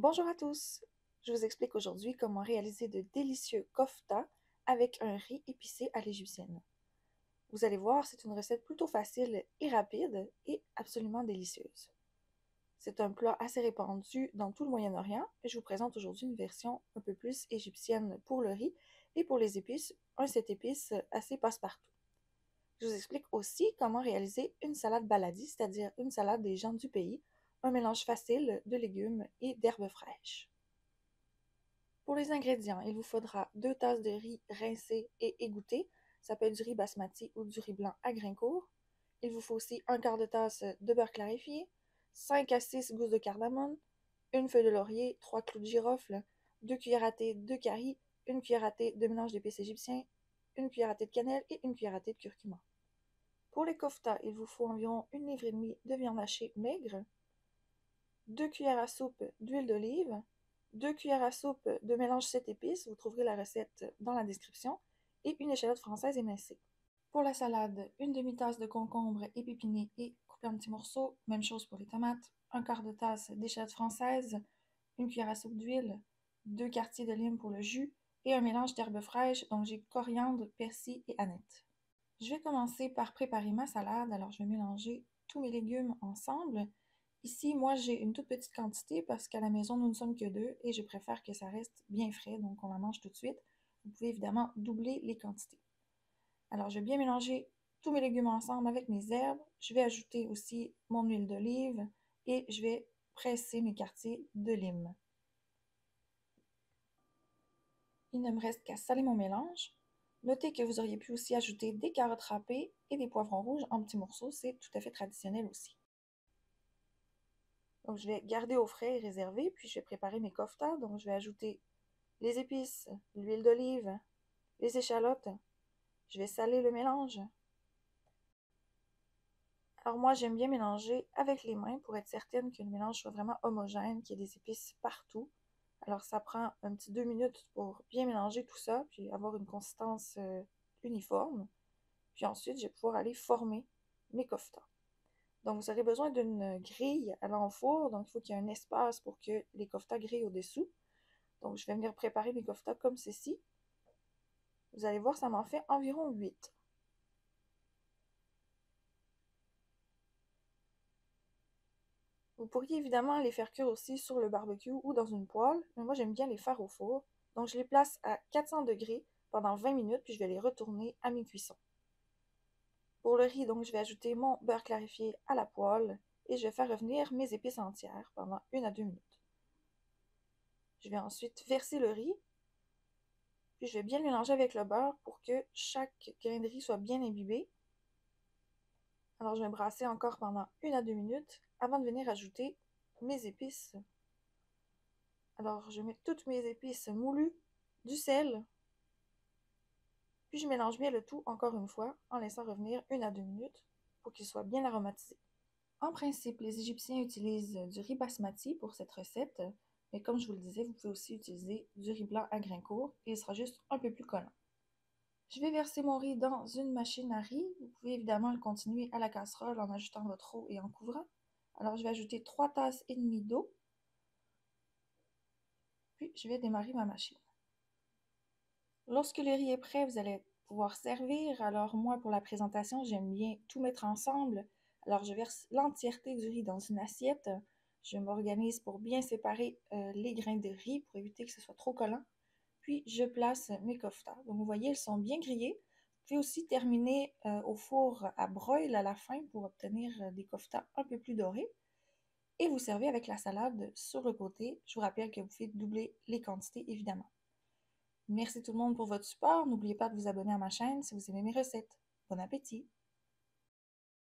Bonjour à tous! Je vous explique aujourd'hui comment réaliser de délicieux kofta avec un riz épicé à l'égyptienne. Vous allez voir, c'est une recette plutôt facile et rapide et absolument délicieuse. C'est un plat assez répandu dans tout le Moyen-Orient et je vous présente aujourd'hui une version un peu plus égyptienne pour le riz et pour les épices, un set épices assez passe-partout. Je vous explique aussi comment réaliser une salade baladi, c'est-à-dire une salade des gens du pays, un mélange facile de légumes et d'herbes fraîches. Pour les ingrédients, il vous faudra 2 tasses de riz rincé et égoutté. Ça peut être du riz basmati ou du riz blanc à grains courts. Il vous faut aussi un quart de tasse de beurre clarifié, 5 à 6 gousses de cardamome, une feuille de laurier, 3 clous de girofle, 2 cuillères à thé de curry, une cuillère à thé de mélange d'épices égyptiens, une cuillère à thé de cannelle et une cuillère à thé de curcuma. Pour les koftas, il vous faut environ 1 livre et demie de viande hachée maigre, 2 cuillères à soupe d'huile d'olive, 2 cuillères à soupe de mélange 7 épices, vous trouverez la recette dans la description, et une échalote française émincée. Pour la salade, une demi-tasse de concombre épinés et coupés en petits morceaux, même chose pour les tomates, un quart de tasse d'échalote française, une cuillère à soupe d'huile, 2 quartiers de lime pour le jus, et un mélange d'herbes fraîches, donc j'ai coriandre, persil et aneth. Je vais commencer par préparer ma salade, alors je vais mélanger tous mes légumes ensemble. Ici, moi, j'ai une toute petite quantité parce qu'à la maison, nous ne sommes que deux et je préfère que ça reste bien frais, donc on la mange tout de suite. Vous pouvez évidemment doubler les quantités. Alors, je vais bien mélanger tous mes légumes ensemble avec mes herbes. Je vais ajouter aussi mon huile d'olive et je vais presser mes quartiers de lime. Il ne me reste qu'à saler mon mélange. Notez que vous auriez pu aussi ajouter des carottes râpées et des poivrons rouges en petits morceaux, c'est tout à fait traditionnel aussi. Donc je vais garder au frais et réserver, puis je vais préparer mes koftas. Donc je vais ajouter les épices, l'huile d'olive, les échalotes. Je vais saler le mélange. Alors moi j'aime bien mélanger avec les mains pour être certaine que le mélange soit vraiment homogène, qu'il y ait des épices partout. Alors ça prend un petit 2 minutes pour bien mélanger tout ça, puis avoir une consistance uniforme. Puis ensuite, je vais pouvoir aller former mes koftas. Donc, vous aurez besoin d'une grille à l'enfour. Donc, il faut qu'il y ait un espace pour que les koftas grillent au-dessous. Donc, je vais venir préparer mes koftas comme ceci. Vous allez voir, ça m'en fait environ 8. Vous pourriez évidemment les faire cuire aussi sur le barbecue ou dans une poêle, mais moi j'aime bien les faire au four. Donc, je les place à 400 degrés pendant 20 minutes, puis je vais les retourner à mi-cuisson. Pour le riz, donc, je vais ajouter mon beurre clarifié à la poêle et je vais faire revenir mes épices entières pendant 1 à 2 minutes. Je vais ensuite verser le riz, puis je vais bien le mélanger avec le beurre pour que chaque grain de riz soit bien imbibé. Alors je vais brasser encore pendant 1 à 2 minutes avant de venir ajouter mes épices. Alors je mets toutes mes épices moulues, du sel, puis je mélange bien le tout encore une fois en laissant revenir 1 à 2 minutes pour qu'il soit bien aromatisé. En principe, les Égyptiens utilisent du riz basmati pour cette recette, mais comme je vous le disais, vous pouvez aussi utiliser du riz blanc à grains courts et il sera juste un peu plus collant. Je vais verser mon riz dans une machine à riz. Vous pouvez évidemment le continuer à la casserole en ajoutant votre eau et en couvrant. Alors je vais ajouter 3 tasses et demie d'eau, puis je vais démarrer ma machine. Lorsque le riz est prêt, vous allez pouvoir servir. Alors moi, pour la présentation, j'aime bien tout mettre ensemble. Alors je verse l'entièreté du riz dans une assiette. Je m'organise pour bien séparer les grains de riz pour éviter que ce soit trop collant. Puis je place mes koftas. Donc vous voyez, elles sont bien grillées. Vous pouvez aussi terminer au four à broil à la fin pour obtenir des koftas un peu plus dorés. Et vous servez avec la salade sur le côté. Je vous rappelle que vous pouvez doubler les quantités, évidemment. Merci tout le monde pour votre support. N'oubliez pas de vous abonner à ma chaîne si vous aimez mes recettes. Bon appétit!